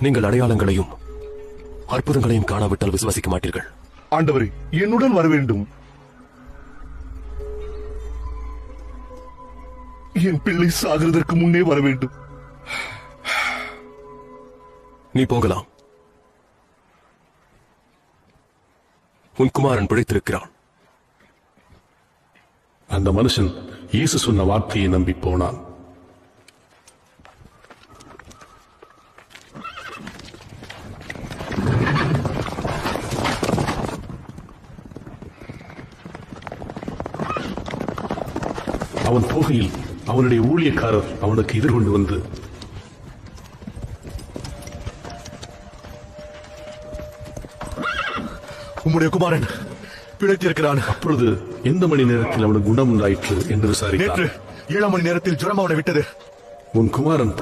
நீங்கள் அடையாளங்களையும் அற்புதங்களையும் காணாவிட்டால் விசுவாசிக்க மாட்டீர்கள். ஆண்டவரே, என்னுடன் வர வேண்டும். என் பிள்ளை சாகிறதற்கு முன்னே வர வேண்டும். நீ போகலாம். உன் குமாரன் பிழைத்திருக்கிறான். அந்த மனுஷன் இயேசு சொன்ன வார்த்தையை நம்பி போனான். அவன் போகையில் அவனுடைய ஊழியக்காரர் அவனுக்கு எதிர்கொண்டு வந்து, உம்முடைய குமாரன் பிழைத்திருக்கிறான். அப்பொழுது எந்த மணி நேரத்தில் அவனுக்கு குணம் உண்டாயிற்று என்று விசாரித்தார். நேற்று 7 மணி நேரத்தில் ஜுரம் அவனை விட்டது. உன் குமாரன்